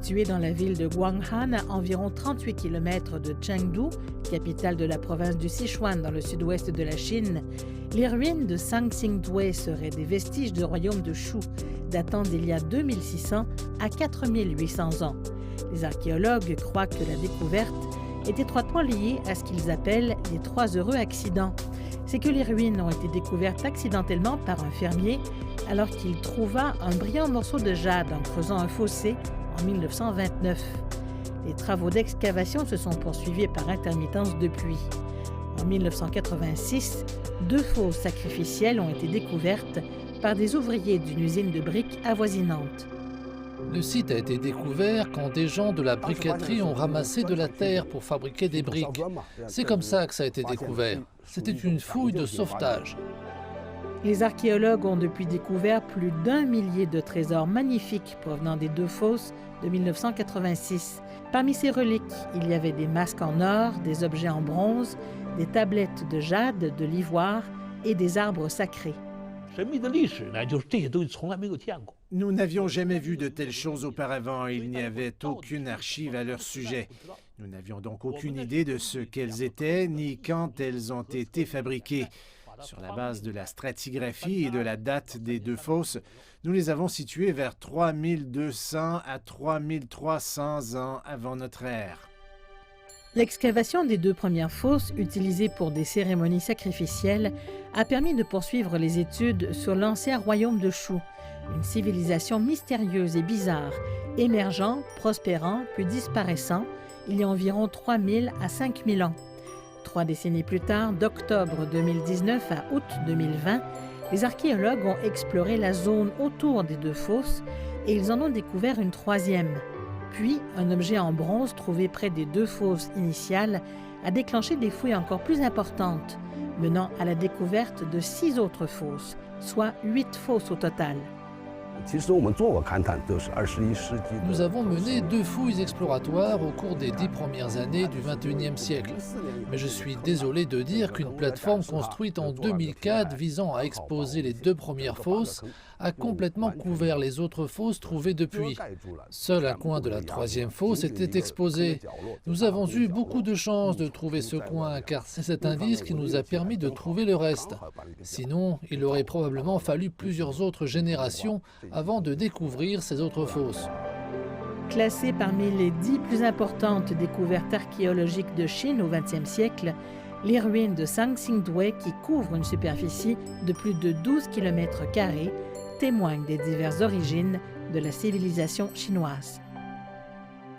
Situées dans la ville de Guanghan, à environ 38 km de Chengdu, capitale de la province du Sichuan dans le sud-ouest de la Chine, les ruines de Sanxingdui seraient des vestiges du royaume de Shu, datant d'il y a 2600 à 4800 ans. Les archéologues croient que la découverte est étroitement liée à ce qu'ils appellent les 3 heureux accidents. C'est que les ruines ont été découvertes accidentellement par un fermier alors qu'il trouva un brillant morceau de jade en creusant un fossé en 1929. Les travaux d'excavation se sont poursuivis par intermittence depuis. En 1986, 2 fosses sacrificielles ont été découvertes par des ouvriers d'une usine de briques avoisinante. Le site a été découvert quand des gens de la briqueterie ont ramassé de la terre pour fabriquer des briques. C'est comme ça que ça a été découvert. C'était une fouille de sauvetage. Les archéologues ont depuis découvert plus d'1 millier de trésors magnifiques provenant des 2 fosses de 1986. Parmi ces reliques, il y avait des masques en or, des objets en bronze, des tablettes de jade, de l'ivoire et des arbres sacrés. Nous n'avions jamais vu de telles choses auparavant et il n'y avait aucune archive à leur sujet. Nous n'avions donc aucune idée de ce qu'elles étaient ni quand elles ont été fabriquées. Sur la base de la stratigraphie et de la date des 2 fosses, nous les avons situées vers 3200 à 3300 ans avant notre ère. L'excavation des 2 premières fosses, utilisées pour des cérémonies sacrificielles, a permis de poursuivre les études sur l'ancien royaume de Shu, une civilisation mystérieuse et bizarre, émergeant, prospérant, puis disparaissant, il y a environ 3000 à 5000 ans. 3 décennies plus tard, d'octobre 2019 à août 2020, les archéologues ont exploré la zone autour des 2 fosses et ils en ont découvert une 3e. Puis, un objet en bronze trouvé près des 2 fosses initiales a déclenché des fouilles encore plus importantes, menant à la découverte de 6 autres fosses, soit 8 fosses au total. Nous avons mené 2 fouilles exploratoires au cours des 10 premières années du XXIe siècle. Mais je suis désolé de dire qu'une plateforme construite en 2004 visant à exposer les 2 premières fosses a complètement couvert les autres fosses trouvées depuis. Seul un coin de la 3e fosse était exposé. Nous avons eu beaucoup de chance de trouver ce coin car c'est cet indice qui nous a permis de trouver le reste. Sinon, il aurait probablement fallu plusieurs autres générations avant de découvrir ces autres fosses. Classées parmi les 10 plus importantes découvertes archéologiques de Chine au XXe siècle, les ruines de Sanxingdui, qui couvrent une superficie de plus de 12 km², témoignent des diverses origines de la civilisation chinoise.